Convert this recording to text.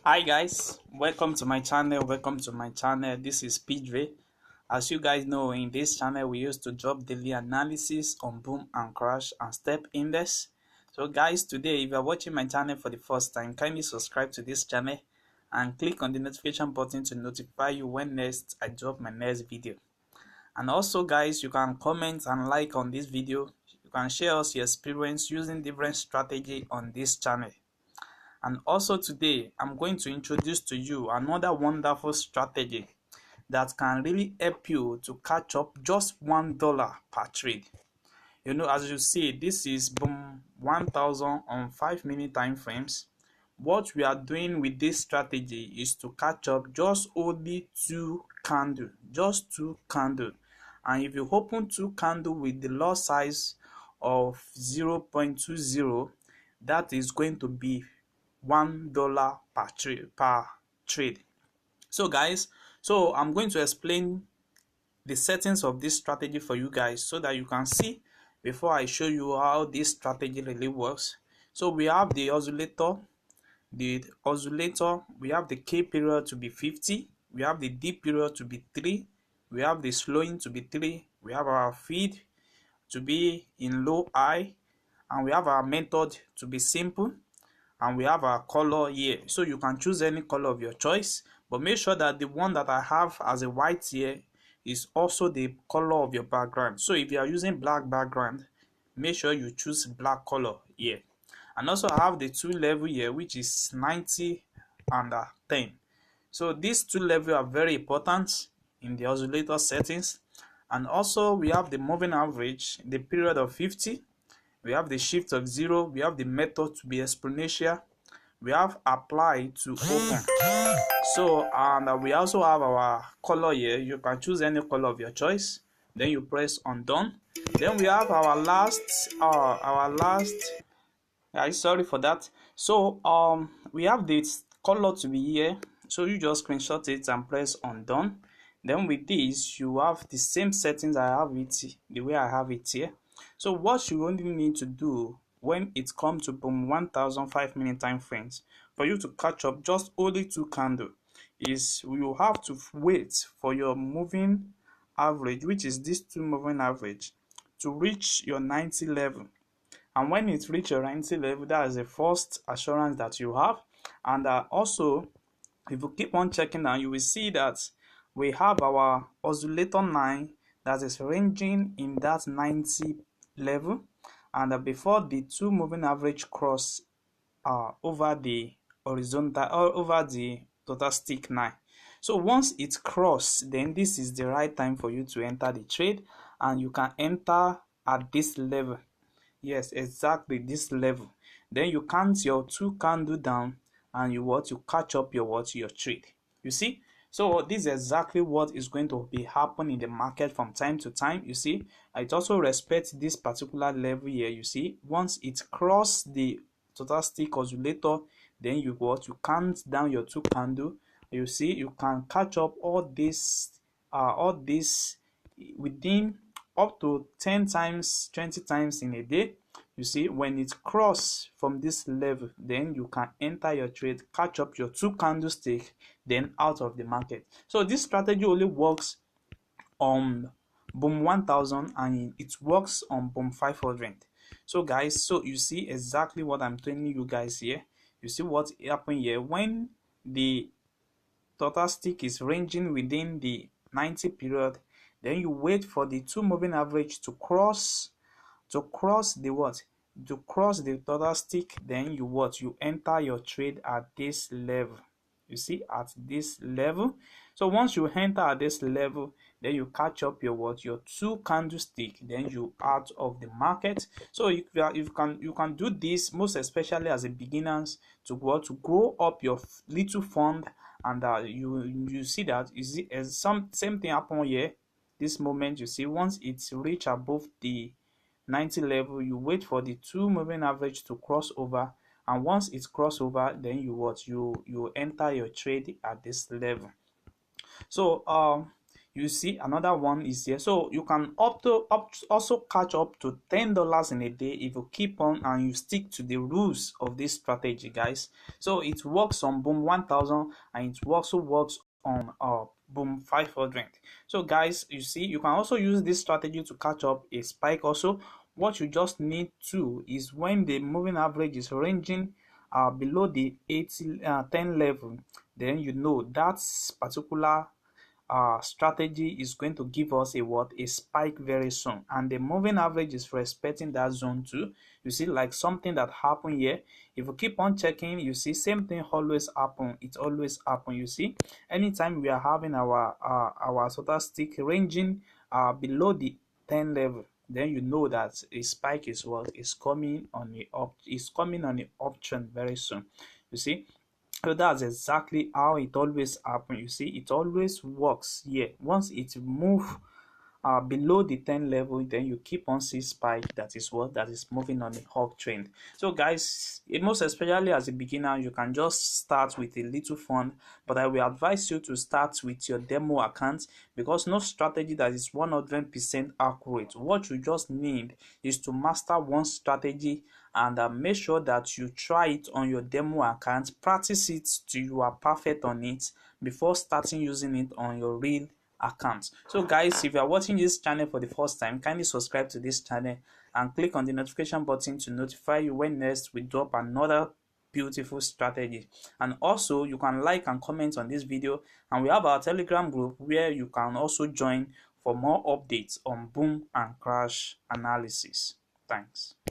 Hi guys, welcome to my channel. This is PJ. As you guys know, in this channel we used to drop daily analysis on boom and crash and step index. So guys, today if you are watching my channel for the first time, kindly subscribe to this channel and click on the notification button to notify you when next I drop my next video. And also guys, you can comment and like on this video. You can share us your experience using different strategy on this channel. And also today, I'm going to introduce to you another wonderful strategy that can really help you to catch up just $1 per trade. You know, as you see, this is boom 1000 on 5-minute time frames. What we are doing with this strategy is to catch up just only two candles, just two candles. And if you open two candles with the lot size of 0.20, that is going to be $1 per trade. So guys, I'm going to explain the settings of this strategy for you guys so that you can see before I show you how this strategy really works. So we have the oscillator, we have the K period to be 50, we have the D period to be 3, we have the slowing to be 3, we have our feed to be in low high, and we have our method to be simple, and we have our color here. So you can choose any color of your choice, but make sure that the one that I have as a white here is also the color of your background. So if you are using black background, make sure you choose black color here. And also I have the two level here, which is 90 and 10. So these two levels are very important in the oscillator settings. And also we have the moving average, the period of 50, we have the shift of 0, we have the method to be exponential, we have apply to open. So and we also have our color here. You can choose any color of your choice, then you press on done. Then we have our last sorry for that. So we have this color to be here, so you just screenshot it and press on done. Then with this you have the same settings I have it the way I have it here. So what you only need to do when it comes to boom 1000 5-minute time frames for you to catch up just only two candles is you have to wait for your moving average, which is this two moving average, to reach your 90 level. And when it reaches your 90 level, that is the first assurance that you have. And also, if you keep on checking now, you will see that we have our oscillator 9 that is ranging in that 90 level, and before the two moving average cross over the horizontal or over the total stick 9. So once it crosses, then this is the right time for you to enter the trade, and you can enter at this level. Yes, exactly this level. Then you count your two candle down, and you want to catch up your trade. You see, so this is exactly what is going to be happening in the market from time to time. You see, it also respects this particular level here. You see, once it crosses the total stick oscillator, then you want to count down your two candle. You see, you can catch up all this within up to 10 times 20 times in a day. You see, when it cross from this level, then you can enter your trade, catch up your two candlestick, then out of the market. So this strategy only works on boom 1000 and it works on boom 500. So guys, so you see exactly what I'm telling you guys here. You see what happened here when the total stick is ranging within the 90 period, then you wait for the two moving average to cross the what, to cross the total stick. Then you enter your trade at this level. You see, at this level. So once you enter at this level, then you catch up your two candlestick, then you out of the market. So you can do this most especially as a beginners to grow up your little fund. And you see that same thing happen here. This moment, you see, once it's reach above the 90 level, you wait for the two moving average to cross over, and once it's cross over, then you enter your trade at this level. So You see another one is here. So you can also catch up to $10 in a day if you keep on and you stick to the rules of this strategy, guys. So it works on boom 1000 and it also works on boom 500. So guys, you see, you can also use this strategy to catch up a spike also. What you just need to is when the moving average is ranging below the 10 level, then you know that particular strategy is going to give us a spike very soon, and the moving average is respecting that zone too. You see, like something that happened here, if you keep on checking, you see same thing always happen. It always happen. You see, anytime we are having our sort of stick ranging below the 10 level, then you know that a spike is what is coming on the up, is coming on the uptrend very soon. You see, so that's exactly how it always happens. You see, it always works here. Once it move below the 10 level, then you keep on see spike. That is what that is moving on the uptrend. So guys, most especially as a beginner, you can just start with a little fund, but I will advise you to start with your demo account, because no strategy that is 100% accurate. What you just need is to master one strategy and make sure that you try it on your demo account, practice it till you are perfect on it before starting using it on your real account. So guys, if you are watching this channel for the first time, kindly subscribe to this channel and click on the notification button to notify you when next we drop another beautiful strategy. And also you can like and comment on this video, and we have our Telegram group where you can also join for more updates on boom and crash analysis. Thanks.